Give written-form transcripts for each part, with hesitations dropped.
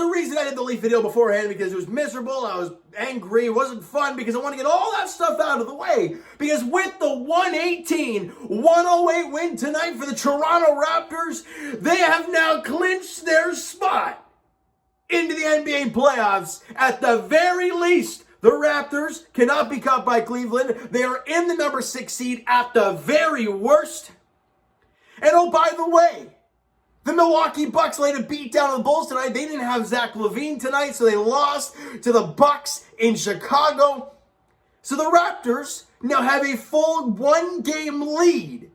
the reason I did the Leaf video beforehand, because it was miserable, I was angry, it wasn't fun, because I want to get all that stuff out of the way. Because with the 118-108 win tonight for the Toronto Raptors, they have now clinched their spot into the NBA playoffs. At the very least, the Raptors cannot be caught by Cleveland. They are in the number 6 seed at the very worst. And oh, by the way, the Milwaukee Bucks laid a beat down on the Bulls tonight. They didn't have Zach LaVine tonight, so they lost to the Bucks in Chicago. So the Raptors now have a full 1-game lead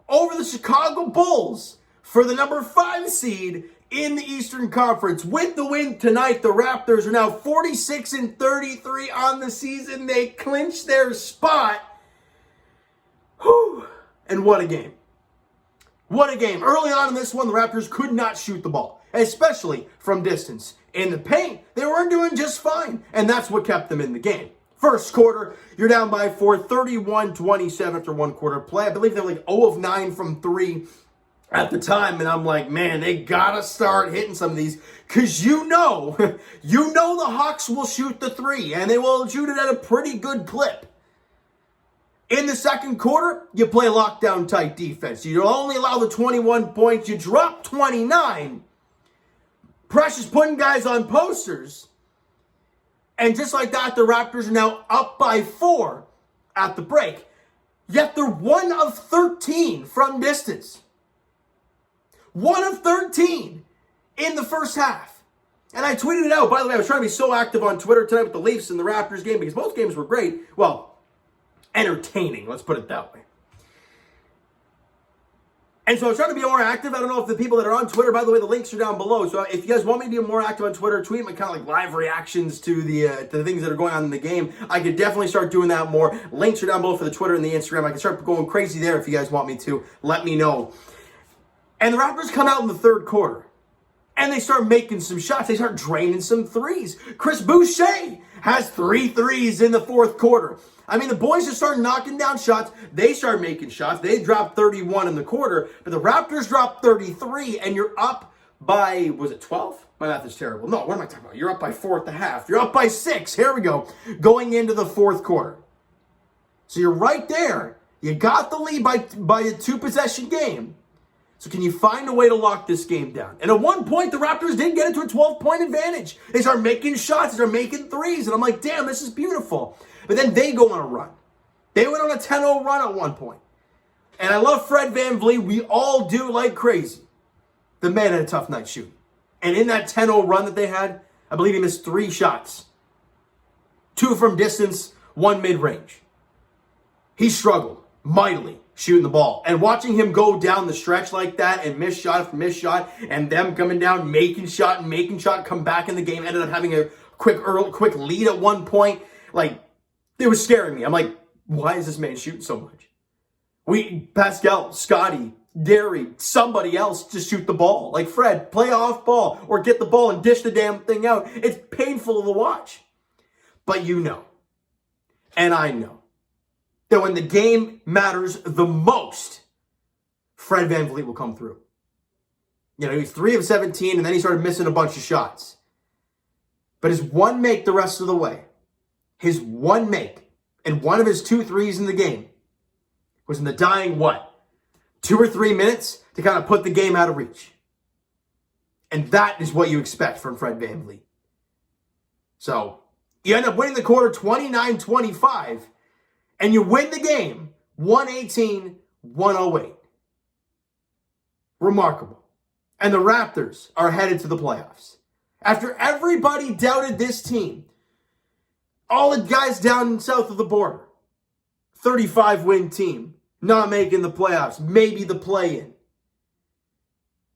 over the Chicago Bulls for the number 5 seed in the Eastern Conference. With the win tonight, the Raptors are now 46-33 on the season. They clinched their spot. Whew. And what a game. What a game. Early on in this one, the Raptors could not shoot the ball, especially from distance. In the paint, they were doing just fine, and that's what kept them in the game. First quarter, you're down by 4, 31-27 after one quarter play. I believe they were like 0 of 9 from 3 at the time, and I'm like, man, they gotta start hitting some of these, because you know the Hawks will shoot the 3, and they will shoot it at a pretty good clip. In the second quarter, you play lockdown tight defense. You only allow the 21 points. You drop 29. Precious putting guys on posters. And just like that, the Raptors are now up by 4 at the break. Yet they're 1 of 13 from distance. 1 of 13 in the first half. And I tweeted it out. By the way, I was trying to be so active on Twitter tonight with the Leafs and the Raptors game, because both games were great. Well, entertaining, let's put it that way. And so I was trying to be more active. I don't know if the people that are on Twitter, by the way, the links are down below. So if you guys want me to be more active on Twitter, tweet my kind of like live reactions to the things that are going on in the game. I could definitely start doing that more. Links are down below for the Twitter and the Instagram. I can start going crazy there if you guys want me to. Let me know. And the Raptors come out in the third quarter, and they start making some shots. They start draining some threes. Chris Boucher has 3 threes in the fourth quarter. I mean, the boys just start knocking down shots. They start making shots. They dropped 31 in the quarter, but the Raptors dropped 33, and you're up by, was it 12? My math is terrible. No, what am I talking about? You're up by 4 at the half. You're up by 6. Here we go. Going into the fourth quarter. So you're right there. You got the lead by a 2-possession game. So can you find a way to lock this game down? And at one point, the Raptors did get into a 12-point advantage. They start making shots. They start making threes. And I'm like, damn, this is beautiful. But then they go on a run. They went on a 10-0 run at one point. And I love Fred VanVleet. We all do like crazy. The man had a tough night shooting. And in that 10-0 run that they had, I believe he missed 3 shots. 2 from distance, 1 mid-range. He struggled mightily shooting the ball. And watching him go down the stretch like that and miss shot after miss shot, and them coming down, making shot, come back in the game, ended up having a quick lead at one point. Like, it was scaring me. I'm like, why is this man shooting so much? Pascal, Scotty, Gary, somebody else just shoot the ball. Like, Fred, play off ball or get the ball and dish the damn thing out. It's painful to watch. But you know, and I know, that when the game matters the most, Fred VanVleet will come through. You know, he's 3 of 17, and then he started missing a bunch of shots. But his one make the rest of the way, his one make, and one of his 2 threes in the game was in the dying, 2 or 3 minutes to kind of put the game out of reach. And that is what you expect from Fred VanVleet. So, you end up winning the quarter 29-25, and you win the game 118-108. Remarkable. And the Raptors are headed to the playoffs. After everybody doubted this team, all the guys down south of the border, 35-win team, not making the playoffs, maybe the play-in.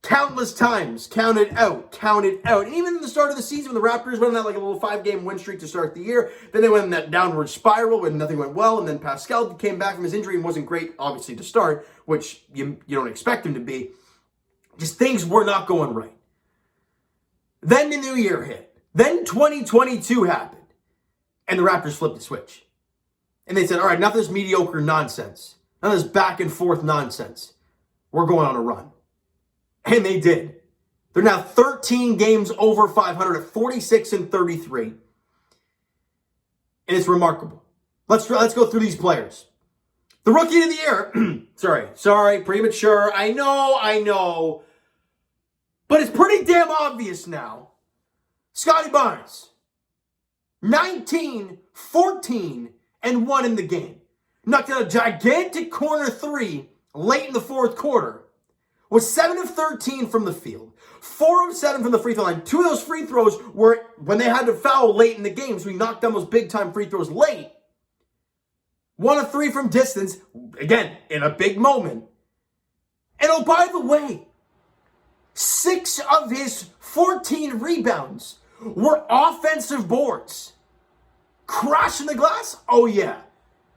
Countless times, counted out. And even in the start of the season, when the Raptors went on that like a little 5-game win streak to start the year, then they went in that downward spiral when nothing went well, and then Pascal came back from his injury and wasn't great, obviously, to start, which you don't expect him to be. Just things were not going right. Then the new year hit. Then 2022 happened. And the Raptors flipped the switch. And they said, all right, enough of this mediocre nonsense. None of this back and forth nonsense. We're going on a run. And they did. They're now 13 games over 500 at 46-33. And it's remarkable. Let's go through these players. The rookie of the year, sorry, premature. I know. But it's pretty damn obvious now. Scotty Barnes. 19, 14, and 1 in the game. Knocked out a gigantic corner three late in the fourth quarter. Was 7 of 13 from the field. 4 of 7 from the free throw line. 2 of those free throws were when they had to foul late in the game, so he knocked down those big-time free throws late. 1 of 3 from distance, again, in a big moment. And oh, by the way, 6 of his 14 rebounds were offensive boards. Crashing the glass? Oh, yeah.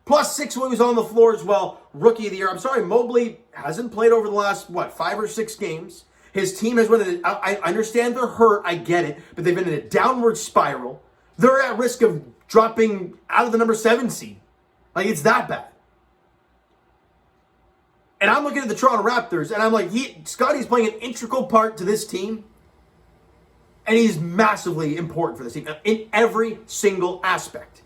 Plus 6 when he was on the floor as well. Rookie of the year. I'm sorry, Mobley hasn't played over the last, 5 or 6 games. His team has been, I understand they're hurt, I get it, but they've been in a downward spiral. They're at risk of dropping out of the number 7 seed. Like, it's that bad. And I'm looking at the Toronto Raptors, and I'm like, Scotty's playing an integral part to this team, and he's massively important for this team in every single aspect.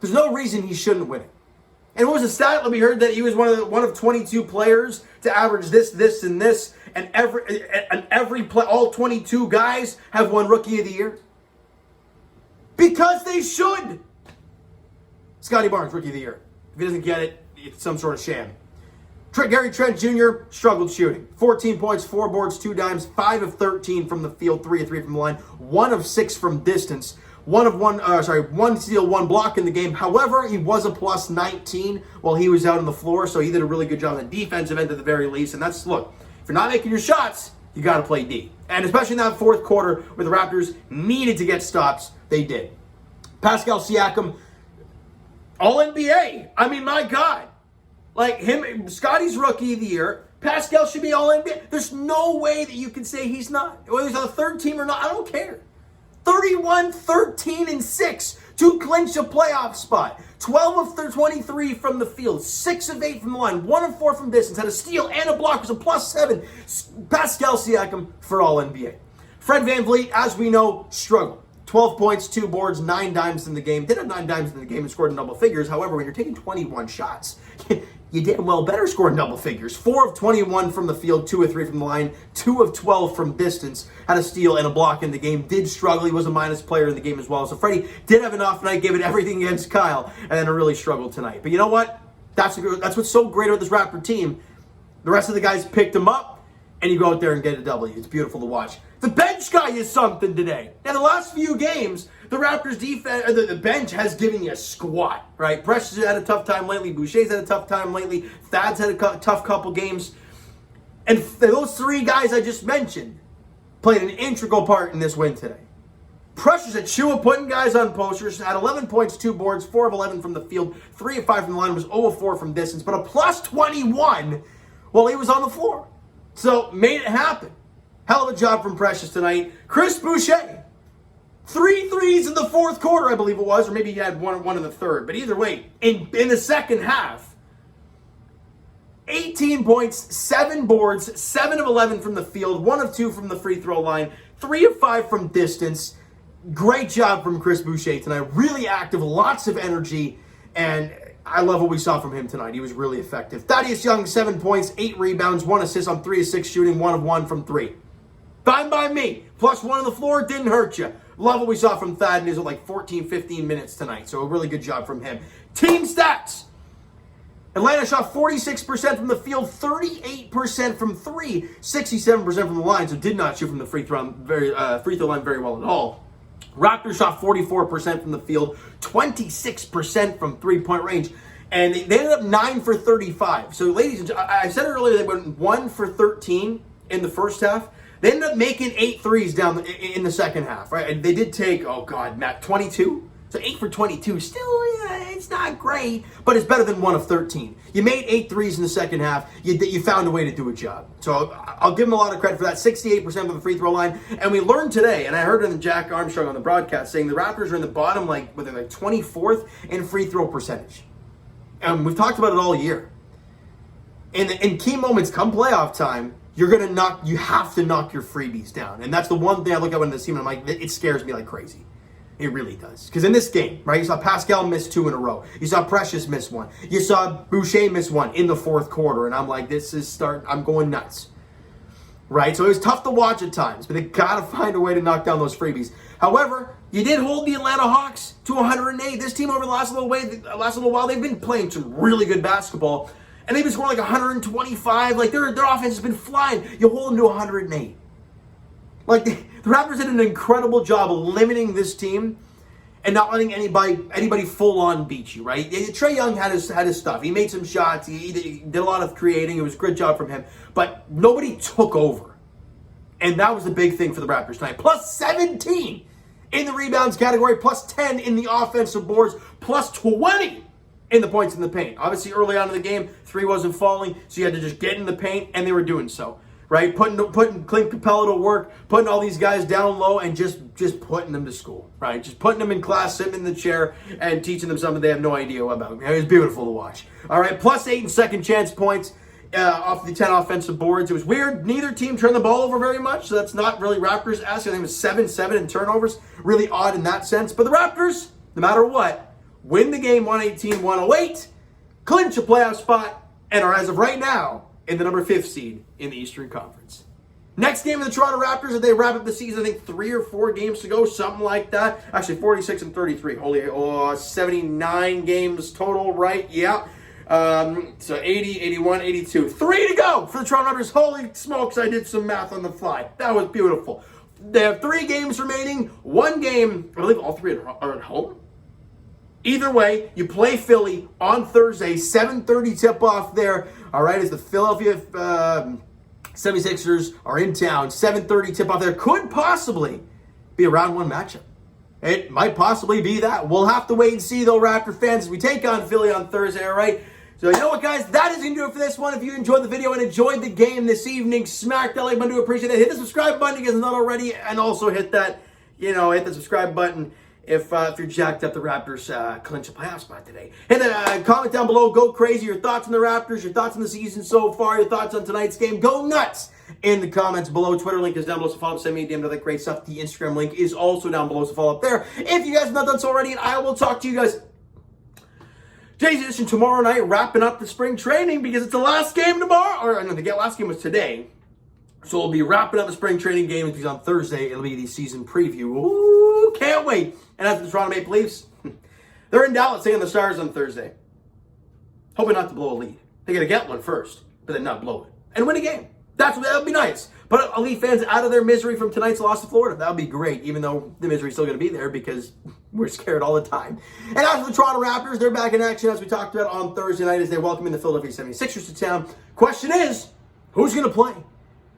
There's no reason he shouldn't win it. And what was the stat? We heard that he was one of 22 players to average this, and this, and all 22 guys have won Rookie of the Year. Because they should. Scotty Barnes, Rookie of the Year. If he doesn't get it, it's some sort of sham. Gary Trent Jr. struggled shooting. 14 points, 4 boards, 2 dimes, 5 of 13 from the field, 3 of 3 from the line, 1 of 6 from distance, 1 steal, 1 block in the game. However, he was a plus 19 while he was out on the floor, so he did a really good job on the defensive end at the very least. And that's, look, if you're not making your shots, you got to play D. And especially in that fourth quarter where the Raptors needed to get stops, they did. Pascal Siakam, All-NBA. I mean, my God. Like him, Scotty's Rookie of the Year. Pascal should be All-NBA. There's no way that you can say he's not. Whether he's on the third team or not, I don't care. 31, 13, and 6 to clinch a playoff spot. 12 of 23 from the field. 6 of 8 from the line. 1 of 4 from distance. Had a steal and a block. Was a plus 7. Pascal Siakam for All-NBA. Fred VanVleet, as we know, struggled. 12 points, 2 boards, 9 dimes in the game. Did have 9 dimes in the game and scored in double figures. However, when you're taking 21 shots, you damn well better score in double figures. 4 of 21 from the field, 2 of 3 from the line, 2 of 12 from distance. Had a steal and a block in the game. Did struggle. He was a minus player in the game as well. So Freddie did have an off night, gave it everything against Kyle, and then really struggled tonight. But you know what? That's what's so great about this Raptor team. The rest of the guys picked him up, and you go out there and get a W. It's beautiful to watch. The bench guy is something today. Now, the last few games, the Raptors defense, the bench has given you a squat, right? Precious had a tough time lately. Boucher's had a tough time lately. Thad's had a tough couple games. And those 3 guys I just mentioned played an integral part in this win today. Precious Achiuwa putting guys on posters, had 11 points, 2 boards, 4 of 11 from the field, 3 of 5 from the line, was 0 of 4 from distance, but a plus 21 while he was on the floor. So, made it happen. Hell of a job from Precious tonight. Chris Boucher, 3 threes in the fourth quarter, I believe it was, or maybe he had one in the third. But either way, in the second half, 18 points, 7 boards, 7 of 11 from the field, 1 of 2 from the free throw line, 3 of 5 from distance. Great job from Chris Boucher tonight. Really active, lots of energy, and I love what we saw from him tonight. He was really effective. Thaddeus Young, 7 points, 8 rebounds, 1 assist on 3 of 6 shooting, 1 of 1 from 3. Fine by me. Plus 1 on the floor, didn't hurt you. Love what we saw from Thad in his 14, 15 minutes tonight. So a really good job from him. Team stats. Atlanta shot 46% from the field, 38% from 3, 67% from the line. So did not shoot from the free throw line very well at all. Raptors shot 44% from the field, 26% from 3-point range. And they ended up 9 for 35. So ladies and gentlemen, I said it earlier, they went 1 for 13 in the first half. They ended up making 8 threes down in the second half, right? And they did take, 22? So 8 for 22. Still, yeah, it's not great, but it's better than 1 of 13. You made 8 threes in the second half. You found a way to do a job. So I'll give them a lot of credit for that. 68% from the free throw line. And we learned today, and I heard it in Jack Armstrong on the broadcast, saying the Raptors are in the bottom, 24th in free throw percentage. And we've talked about it all year. In key moments come playoff time, you have to knock your freebies down. And that's the one thing I look at when this team, and I'm like, it scares me like crazy. It really does. Because in this game, right, you saw Pascal miss 2 in a row. You saw Precious miss 1. You saw Boucher miss 1 in the fourth quarter. And I'm like, I'm going nuts. Right? So it was tough to watch at times, but they got to find a way to knock down those freebies. However, you did hold the Atlanta Hawks to 108. This team over the last little while, they've been playing some really good basketball. And they've been scoring like 125. Like, their offense has been flying. You hold them to 108. Like, the Raptors did an incredible job of limiting this team and not letting anybody full on beat you, right? Trae Young had his stuff. He made some shots. He did a lot of creating. It was a good job from him. But nobody took over. And that was the big thing for the Raptors tonight. Plus 17 in the rebounds category, plus 10 in the offensive boards, plus 20 in the points in the paint. Obviously, early on in the game, 3 wasn't falling, so you had to just get in the paint, and they were doing so. Right, putting Clint Capella to work, putting all these guys down low, and just putting them to school. Right, just putting them in class, sitting in the chair, and teaching them something they have no idea about. It was beautiful to watch. All right, plus 8 in second chance points off the 10 offensive boards. It was weird. Neither team turned the ball over very much, so that's not really Raptors-esque. I think it was 7-7 in turnovers. Really odd in that sense. But the Raptors, no matter what, win the game 118-108, clinch a playoff spot, and are, as of right now, in the number 5th seed in the Eastern Conference. Next game of the Toronto Raptors, as they wrap up the season, I think 3 or 4 games to go, something like that. Actually, 46-33. Holy, 79 games total, right? Yeah. So 80, 81, 82. 3 to go for the Toronto Raptors. Holy smokes, I did some math on the fly. That was beautiful. They have 3 games remaining. 1 game, I believe all 3 are at home. Either way, you play Philly on Thursday, 7:30 tip-off there. All right, as the Philadelphia 76ers are in town, 7:30 tip-off there. Could possibly be a round 1 matchup. It might possibly be that. We'll have to wait and see, though, Raptor fans, as we take on Philly on Thursday, all right? So, you know what, guys? That is going to do it for this one. If you enjoyed the video and enjoyed the game this evening, smack that like button. Do appreciate it. Hit the subscribe button if you guys are not already, and also hit that, hit the subscribe button if you're jacked up the Raptors clinch a playoff spot today. And then comment down below. Go crazy. Your thoughts on the Raptors, your thoughts on the season so far, your thoughts on tonight's game. Go nuts in the comments below. Twitter link is down below, so follow up, send me a DM to that great stuff. The Instagram link is also down below, so follow up there. If you guys have not done so already, and I will talk to you guys today's edition tomorrow night, wrapping up the spring training because it's the last game tomorrow. Or no, the last game was today. So we'll be wrapping up the spring training game because on Thursday it'll be the season preview. Ooh, can't wait. And as for the Toronto Maple Leafs, they're in Dallas taking the Stars on Thursday. Hoping not to blow a lead. They're going to get one first, but then not blow it. And win a game. That would be nice. Put Leaf fans out of their misery from tonight's loss to Florida. That would be great, even though the misery's still going to be there because we're scared all the time. And as for the Toronto Raptors, they're back in action as we talked about on Thursday night as they welcome in the Philadelphia 76ers to town. Question is, who's going to play?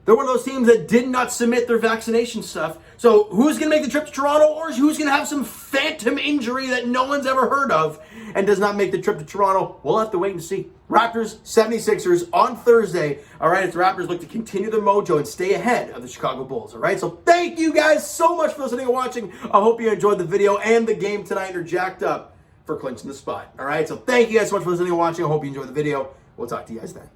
They're one of those teams that did not submit their vaccination stuff. So who's going to make the trip to Toronto, or who's going to have some phantom injury that no one's ever heard of and does not make the trip to Toronto? We'll have to wait and see. Raptors, 76ers on Thursday. All right, as the Raptors look to continue their mojo and stay ahead of the Chicago Bulls. All right, so thank you guys so much for listening and watching. I hope you enjoyed the video and the game tonight and are jacked up for clinching the spot. All right, so thank you guys so much for listening and watching. I hope you enjoyed the video. We'll talk to you guys then.